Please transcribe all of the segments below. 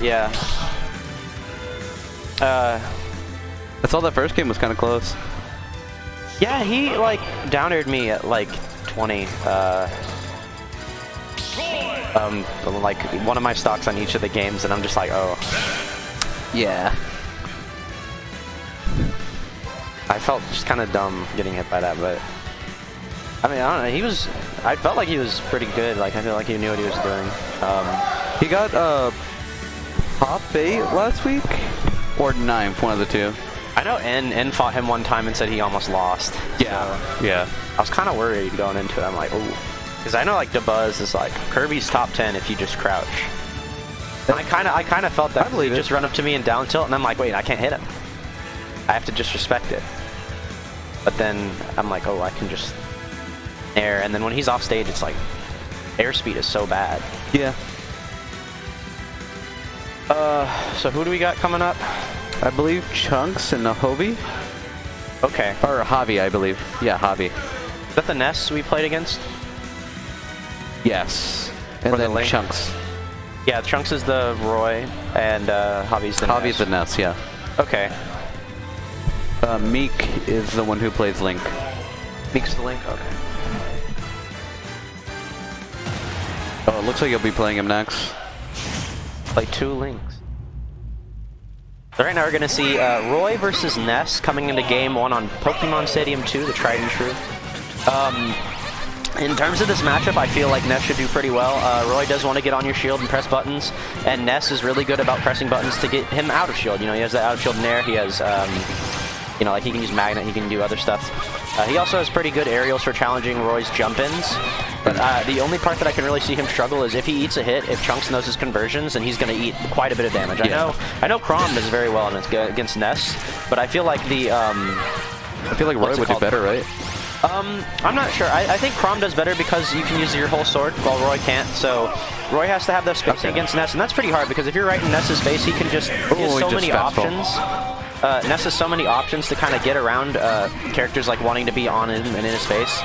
Yeah. I saw that first game was kind of close. Yeah, he like down-aired me at like 20. Like one of my stocks on each of the games, and I'm just like, oh. Yeah. I felt just kind of dumb getting hit by that, but I mean, I don't know. He was. I felt like he was pretty good. Like I feel like he knew what he was doing. He got top 8 last week or 9th, one of the two. I know N fought him one time and said he almost lost. Yeah. So, yeah. I was kind of worried going into it. I'm like, oh, because I know like DeBuzz is like Kirby's top 10 if you just crouch. And I kind of felt that. I believe he just run up to me and down tilt, and I'm like, wait, I can't hit him. I have to just respect it. But then I'm like, oh, I can just air, and then when he's off stage, it's like airspeed is so bad. Yeah. So who do we got coming up? I believe Chunks and Hovie. Okay. Or Hovie, I believe. Yeah, Hovie. Is that the Ness we played against? Yes. And then Chunks. Yeah, Chunks is the Roy, and Hovie's the Hovie's the Ness, yeah. Okay. Meek is the one who plays Link. Meek's the Link? Okay. Oh, it looks like you'll be playing him next. Play 2 Links. So right now we're going to see Roy versus Ness coming into Game 1 on Pokemon Stadium 2, the tried and true. In terms of this matchup, I feel like Ness should do pretty well. Roy does want to get on your shield and press buttons, and Ness is really good about pressing buttons to get him out of shield. You know, he has that out of shield in air. He has, you know, like he can use Magnet, he can do other stuff. He also has pretty good aerials for challenging Roy's jump-ins. But the only part that I can really see him struggle is if he eats a hit, if Chunks knows his conversions, then he's going to eat quite a bit of damage. Yeah. I know Chrom does very well against Ness, but I feel like the I feel like Roy would do better, right? I'm not sure. I think Chrom does better because you can use your whole sword while Roy can't. So Roy has to have the spacing against Ness, and that's pretty hard because if you're right in Ness's face, he can just he has so many options. Ness has so many options to kind of get around characters like wanting to be on him and in his face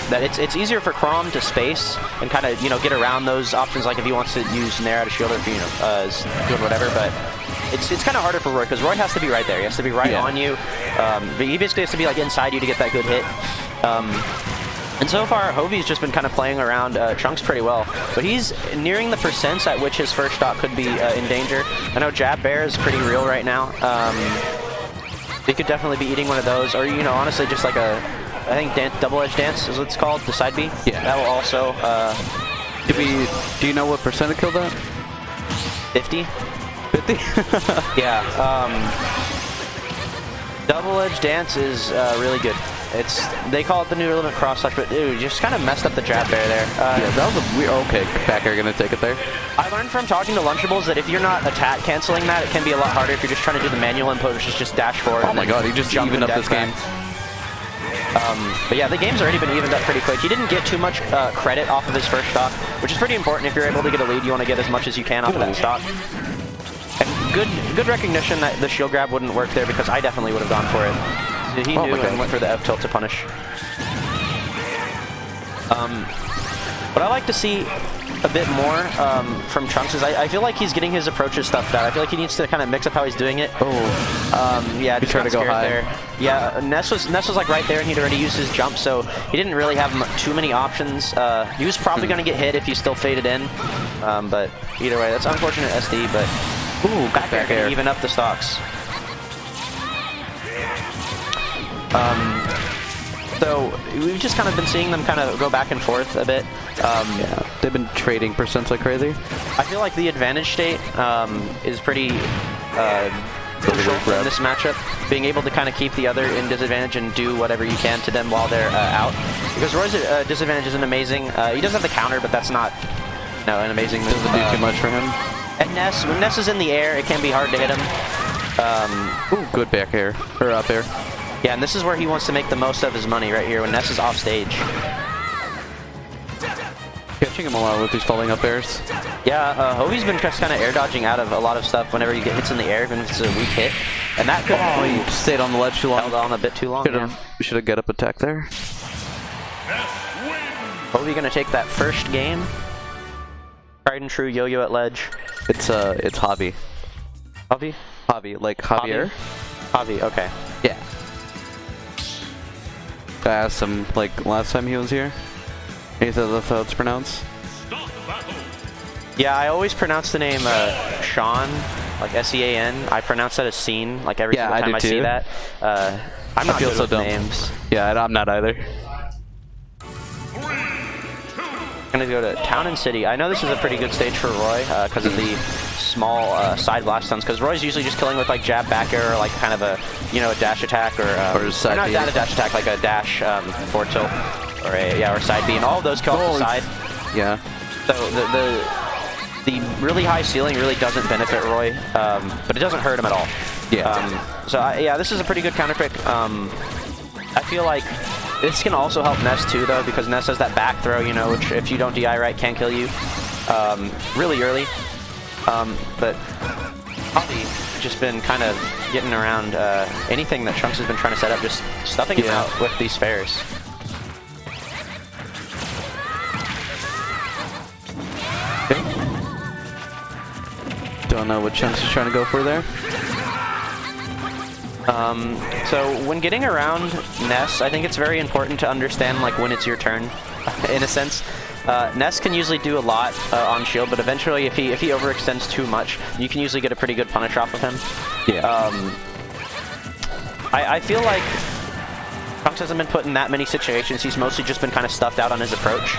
that it's easier for Chrom to space and kind of get around those options. Like if he wants to use Nair out of shield or if is doing whatever, but it's kind of harder for Roy because Roy has to be right there. He has to be right on you. But he basically has to be like inside you to get that good hit. And so far, Hovie's just been kind of playing around Chunks pretty well. But he's nearing the percents at which his first stock could be in danger. I know Jab Bear is pretty real right now. He could definitely be eating one of those. Or, honestly, just like I think double-edge dance is what it's called, the side B. Yeah. That will also... do you know what percent it killed that? 50? 50? Yeah. Double-edge dance is really good. They call it the new limit cross touch, but dude, you just kind of messed up the Jab Bear there. Yeah, that was a weird. Okay, back air gonna take it there. I learned from talking to Lunchables that if you're not attack canceling that, it can be a lot harder if you're just trying to do the manual input, which is just dash forward. Oh my god, he just evened up this game. But yeah, the game's already been evened up pretty quick. He didn't get too much credit off of his first stock, which is pretty important. If you're able to get a lead, you want to get as much as you can off of that stock. And good recognition that the shield grab wouldn't work there because I definitely would have gone for it. He knew and went for the F tilt to punish. What I like to see a bit more from Chunks is I feel like he's getting his approaches stuff down. I feel like he needs to kind of mix up how he's doing it. Yeah, he's trying to go high there. Yeah, Ness was like right there, and he'd already used his jump, so he didn't really have too many options. He was probably going to get hit if he still faded in, but either way, that's unfortunate SD. But back air, even up the stocks. So we've just kind of been seeing them kind of go back and forth a bit. Yeah, they've been trading percents like crazy. I feel like the advantage state is pretty crucial in this matchup. Being able to kind of keep the other in disadvantage and do whatever you can to them while they're out. Because Roy's disadvantage isn't amazing. He does have the counter, but that's not an amazing move. Doesn't do too much for him. And when Ness is in the air, it can be hard to hit him. Good back air, or up air. Yeah, and this is where he wants to make the most of his money right here when Ness is off stage. Catching him a lot with these falling up airs. Yeah, Hovie's been just kind of air dodging out of a lot of stuff whenever you get hits in the air, even if it's a weak hit. And that could he stayed on the ledge too long. Held on a bit too long. Should have get up attack there. Hovie gonna take that first game. Tried and true yo-yo at ledge. It's Hovie. Hovie? Hovie, like Javier. Hovie, okay. Yeah. I asked him like last time he was here. He said that's how it's pronounced. Yeah, I always pronounce the name Sean, like S-E-A-N. I pronounce that as Scene, like every single time I see that. I'm not good with names. Yeah, I'm not either. I'm gonna go to Town and City. I know this is a pretty good stage for Roy because of the small side blast stuns. Because Roy's usually just killing with like jab back air or like kind of a a dash attack or side not B. a dash attack, like a dash forward tilt or or side B, and all of those kill off the side. Yeah. So the really high ceiling really doesn't benefit Roy, but it doesn't hurt him at all. Yeah. So yeah, this is a pretty good counter pick. I feel like this can also help Ness too, though, because Ness has that back throw, which if you don't DI right can kill you really early. But Hovie just been kind of getting around anything that Trunks has been trying to set up, just stuffing him out with these fairs. Don't know what Chunks is trying to go for there. So when getting around Ness, I think it's very important to understand like when it's your turn, in a sense. Ness can usually do a lot on shield, but eventually if he overextends too much, you can usually get a pretty good punish off of him. Yeah. I feel like Trunks hasn't been put in that many situations. He's mostly just been kind of stuffed out on his approach.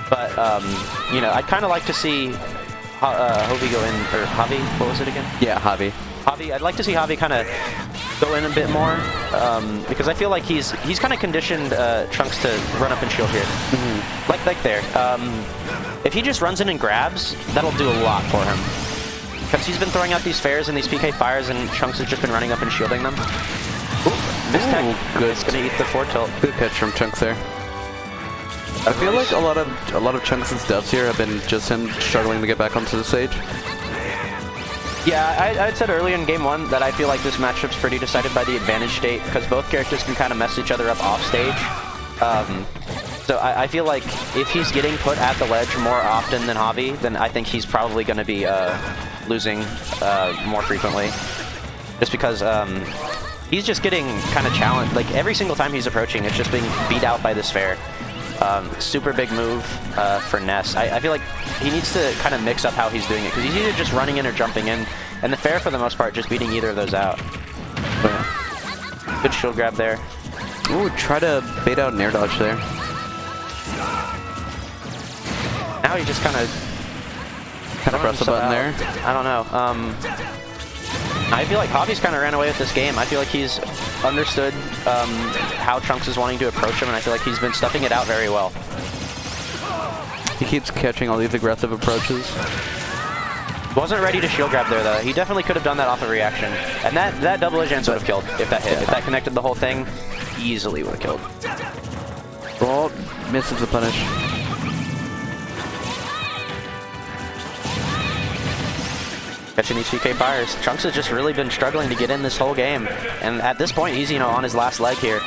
But I'd kind of like to see Hovie go in, or Hovie, what was it again? Yeah, Hovie. Hovie, I'd like to see Hovie kind of go in a bit more, because I feel like he's kind of conditioned Trunks to run up and shield here. Mm-hmm. Like there. If he just runs in and grabs, that'll do a lot for him. Because he's been throwing out these fairs and these PK fires, and Trunks has just been running up and shielding them. This tech is gonna eat the forward tilt. Good catch from Trunks there. I feel like a lot of Chunks' deaths here have been just him struggling to get back onto the stage. Yeah, I said earlier in game 1 that I feel like this matchup's pretty decided by the advantage state, because both characters can kind of mess each other up off stage. So I feel like if he's getting put at the ledge more often than Hovie, then I think he's probably going to be losing more frequently. Just because he's just getting kind of challenged. Like every single time he's approaching, it's just being beat out by this fair. Super big move for Ness. I feel like he needs to kind of mix up how he's doing it, because he's either just running in or jumping in, and the fair for the most part just beating either of those out. Good shield grab there. Ooh, try to bait out an air dodge there. Now he just kind of press the button there. I don't know. I feel like Hovie's kind of ran away with this game. I feel like he's understood how Trunks is wanting to approach him, and I feel like he's been stuffing it out very well. He keeps catching all these aggressive approaches. Wasn't ready to shield grab there, though. He definitely could have done that off of reaction. And that double edge would have killed if that hit. If that connected the whole thing, easily would have killed. Well, misses the punish. Catching these PK fires. Trunks has just really been struggling to get in this whole game. And at this point, he's, on his last leg here.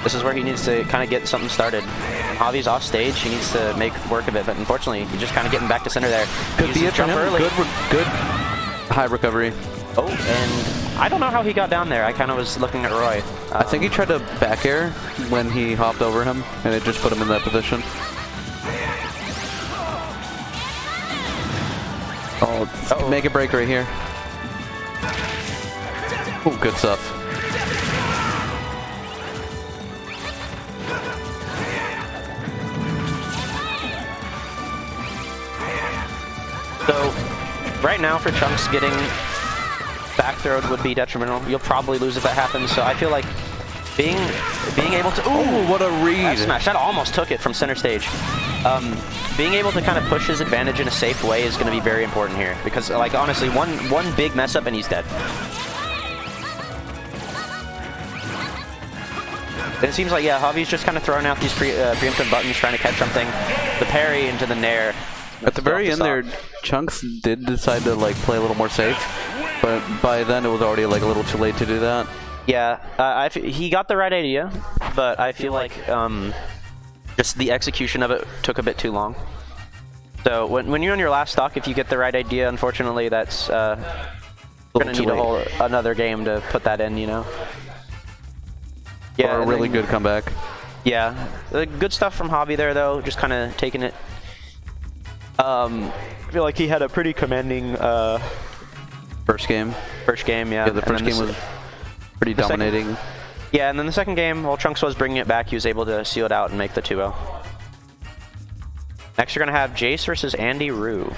This is where he needs to kind of get something started. Hovie's off stage, he needs to make work of it, but unfortunately, he's just kind of getting back to center there. Could be a jump early. Good high recovery. Oh, and I don't know how he got down there. I kind of was looking at Roy. I think he tried to back air when he hopped over him, and it just put him in that position. Oh, make a break right here. Oh, good stuff. So, right now for Trunks, getting back throwed would be detrimental. You'll probably lose if that happens, so I feel like being able to... Ooh, what a read! Smash, that almost took it from center stage. Being able to kind of push his advantage in a safe way is going to be very important here, because, like, honestly, one big mess up and he's dead. It seems like, yeah, Hovie's just kind of throwing out these preemptive buttons, trying to catch something. The parry into the nair. At the very end there, Chunks did decide to like play a little more safe, but by then it was already like a little too late to do that. Yeah, he got the right idea, but I feel like Just the execution of it took a bit too long. So when you're on your last stock, if you get the right idea, unfortunately, that's we're gonna need another game to put that in, you know. Yeah, or a really good comeback. Yeah, good stuff from Hovie there, though. Just kind of taking it. I feel like he had a pretty commanding first game. First game, yeah. Yeah, the first game was pretty dominating. Yeah, and then the second game, while Trunks was bringing it back, he was able to seal it out and make the 2-0. Next, you're going to have Jace versus Andy Rue.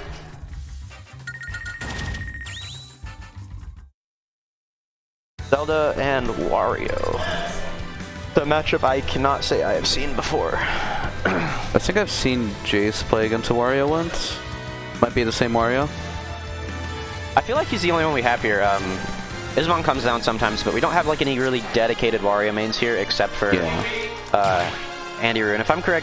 Zelda and Wario. The matchup I cannot say I have seen before. I think I've seen Jace play against a Wario once. Might be the same Wario. I feel like he's the only one we have here. Ismon comes down sometimes, but we don't have like any really dedicated Wario mains here except for Andy Rue. And if I'm correct,